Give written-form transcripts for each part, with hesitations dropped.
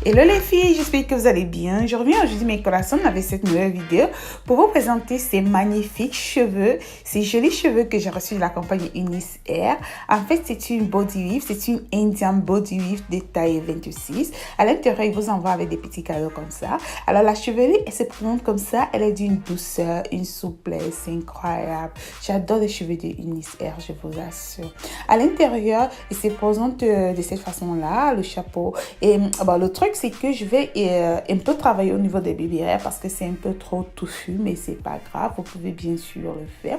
Hello les filles, j'espère que vous allez bien. Je reviens aujourd'hui mes collations avec cette nouvelle vidéo pour vous présenter ces magnifiques cheveux, ces jolis cheveux que j'ai reçus de la compagnie Unis Hair. En fait, c'est une body weave, c'est une Indian body weave de taille 26. À l'intérieur, il vous envoie avec des petits cadeaux comme ça. Alors la chevelure, elle se présente comme ça, elle est d'une douceur, une souplesse incroyable. J'adore les cheveux de Unis Hair, je vous assure. À l'intérieur, il se présente de cette façon-là, le chapeau. Et le truc, c'est que je vais un peu travailler au niveau des baby hairs parce que c'est un peu trop touffu, mais c'est pas grave, vous pouvez bien sûr le faire.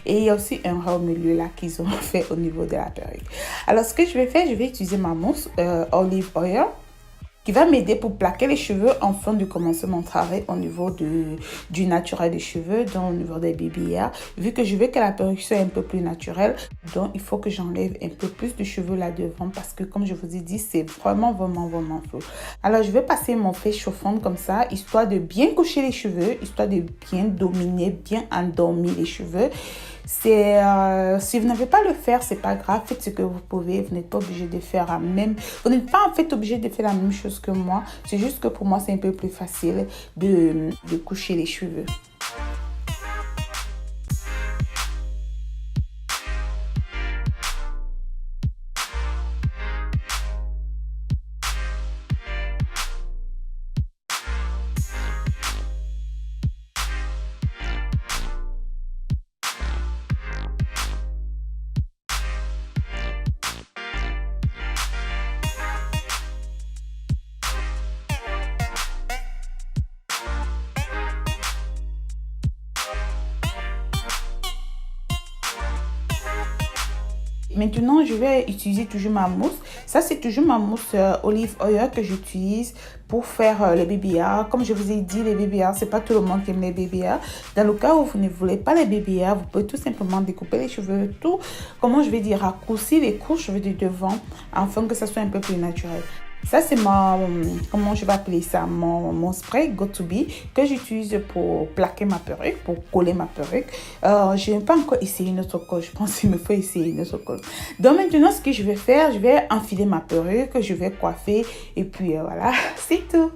Et il y a aussi un ras au milieu là qu'ils ont fait au niveau de la perruque. Alors ce que je vais faire, je vais utiliser ma mousse olive oil qui va m'aider pour plaquer les cheveux afin de commencer mon travail au niveau du naturel des cheveux, donc au niveau des baby hairs. Vu que je veux que la perruque soit un peu plus naturelle, donc il faut que j'enlève un peu plus de cheveux là devant parce que comme je vous ai dit, c'est vraiment flou. Alors je vais passer mon fait chauffant comme ça, histoire de bien coucher les cheveux, histoire de bien dominer, bien endormir les cheveux. Si vous n'avez pas le faire, c'est pas grave, faites ce que vous pouvez, vous n'êtes pas obligé de faire vous n'êtes pas en fait obligé de faire la même chose que moi, c'est juste que pour moi c'est un peu plus facile de coucher les cheveux. Maintenant, je vais utiliser toujours ma mousse. Ça, c'est toujours ma mousse olive oil que j'utilise pour faire les baby hairs. Comme je vous ai dit, les baby hairs, c'est pas tout le monde qui aime les baby hairs. Dans le cas où vous ne voulez pas les baby hairs, vous pouvez tout simplement découper les cheveux, comment je vais dire, raccourcir les couches de devant afin que ça soit un peu plus naturel. Ça, c'est comment je vais appeler ça, mon spray Go To Be que j'utilise pour plaquer ma perruque, pour coller ma perruque. Je n'ai pas encore essayé une autre colle, je pense qu'il me faut essayer une autre colle. Donc maintenant, ce que je vais faire, je vais enfiler ma perruque, je vais coiffer et puis voilà, c'est tout.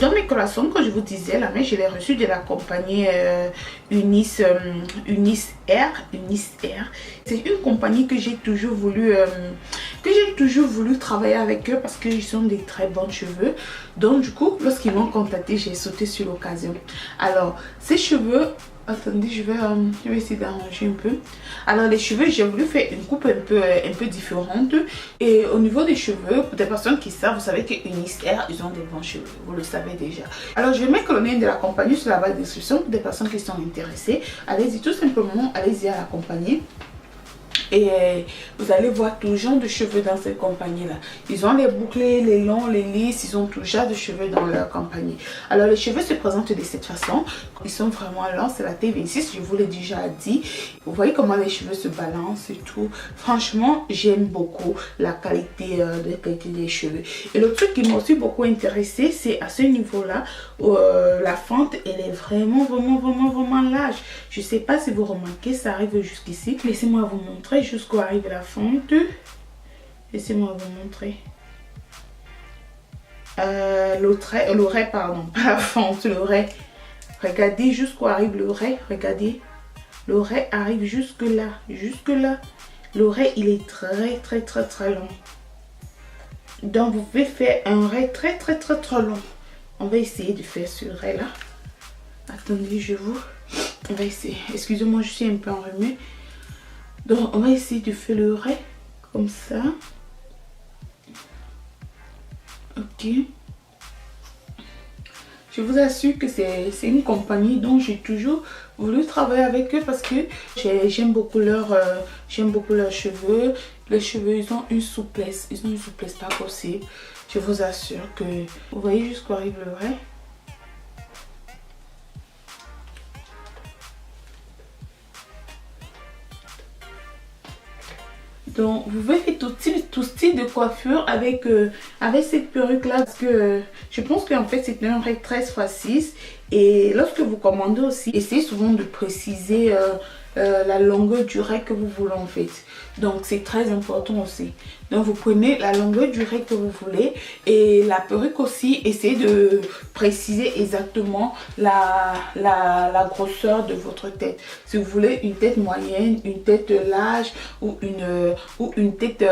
Dans mes collations, comme je vous disais, la main, je l'ai reçue de la compagnie Unis Air. C'est une compagnie que j'ai toujours voulu travailler avec eux parce qu'ils ont des très bons cheveux. Donc du coup, lorsqu'ils m'ont contacté, j'ai sauté sur l'occasion. Alors, ces cheveux... Attendez, je vais essayer d'arranger un peu. Alors les cheveux, j'ai voulu faire une coupe un peu différente. Et au niveau des cheveux, pour des personnes qui savent, vous savez que Unis Air, ils ont des bons cheveux. Vous le savez déjà. Alors je vais mettre le lien de la compagnie sur la barre de description pour des personnes qui sont intéressées. Allez-y tout simplement, allez-y à la compagnie. Et vous allez voir tout genre de cheveux dans cette compagnie-là. Ils ont les bouclés, les longs, les lisses. Ils ont tout genre de cheveux dans leur compagnie. Alors, les cheveux se présentent de cette façon. Ils sont vraiment longs. C'est la T26, je vous l'ai déjà dit. Vous voyez comment les cheveux se balancent et tout. Franchement, j'aime beaucoup la qualité, des cheveux. Et le truc qui m'a aussi beaucoup intéressé, c'est à ce niveau-là, la fente, elle est vraiment large. Je ne sais pas si vous remarquez, ça arrive jusqu'ici. Laissez-moi vous montrer jusqu'où arrive la fente. Laissez-moi vous montrer. L'oreille, pardon, pas la fente, l'oreille. Regardez jusqu'où arrive l'oreille, regardez. L'oreille arrive jusque là. L'oreille, il est très long. Donc, vous pouvez faire un oreille très long. On va essayer de faire ce oreille là. Attendez, on va essayer. Excusez-moi, je suis un peu enrhumée. Donc, on va essayer de faire l'oreille comme ça. Ok. Je vous assure que c'est une compagnie dont j'ai toujours voulu travailler avec eux parce que j'aime beaucoup leurs cheveux. Les cheveux, ils ont une souplesse pas possible. Je vous assure que vous voyez jusqu'où arrive l'oreille. Donc, vous pouvez faire tout style de coiffure avec cette perruque-là. Parce que je pense qu'en fait, c'est un règle 13x6. Et lorsque vous commandez aussi, essayez souvent de préciser la longueur du règle que vous voulez en fait. Donc, c'est très important aussi. Donc, vous prenez la longueur du règle que vous voulez. Et la perruque aussi, essayez de préciser exactement la grosseur de votre tête. Si vous voulez une tête moyenne, une tête large ou une tête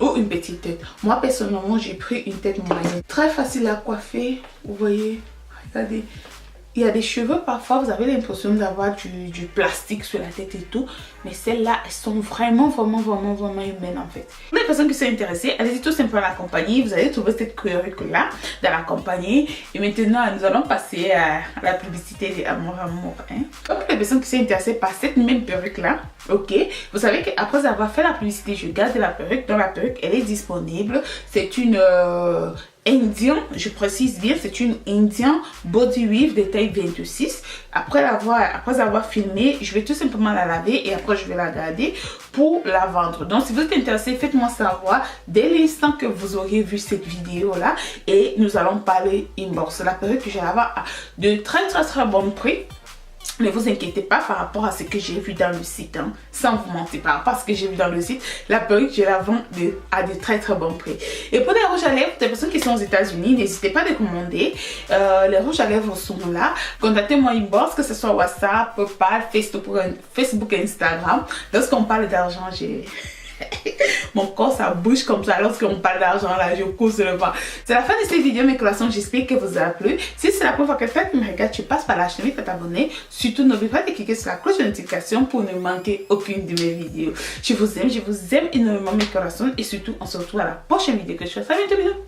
ou une petite tête. Moi, personnellement, j'ai pris une tête moyenne. Très facile à coiffer, vous voyez. Regardez. Il y a des cheveux, parfois, vous avez l'impression d'avoir du plastique sur la tête et tout. Mais celles-là, elles sont vraiment humaines en fait. Pour les personnes qui sont intéressées, allez-y tout simplement à la compagnie. Vous allez trouver cette perruque-là dans la compagnie. Et maintenant, nous allons passer à la publicité de Amour. Hein. Pour les personnes qui sont intéressées par cette même perruque-là, ok. Vous savez qu'après avoir fait la publicité, je garde la perruque. Donc la perruque, elle est disponible. C'est une... Indien, je précise bien, c'est une Indian Body Weave de taille 26. Après avoir filmé, je vais tout simplement la laver et après je vais la garder pour la vendre. Donc si vous êtes intéressé, faites-moi savoir dès l'instant que vous aurez vu cette vidéo là et nous allons parler inbox. La perruque que j'ai là-bas de très bon prix. Ne vous inquiétez pas par rapport à ce que j'ai vu dans le site, hein, sans vous mentir, par rapport à ce que j'ai vu dans le site, la perruque, je la vends à de très bons prix. Et pour les rouges à lèvres, des personnes qui sont aux États-Unis, n'hésitez pas à les commander. Les rouges à lèvres sont là. Contactez-moi inbox, que ce soit WhatsApp, PayPal, Facebook, Instagram. Lorsqu'on parle d'argent, j'ai... Mon corps ça bouge comme ça lorsqu'on parle d'argent là, je cours sur le vent. C'est la fin de cette vidéo mes collations, j'espère que vous a plu. Si c'est la première fois que tu me regardes, tu passes par la chaîne, fais t'abonner. Surtout n'oublie pas de cliquer sur la cloche de notification pour ne manquer aucune de mes vidéos. Je vous aime énormément mes collations et surtout on se retrouve à la prochaine vidéo que je fais. À bientôt.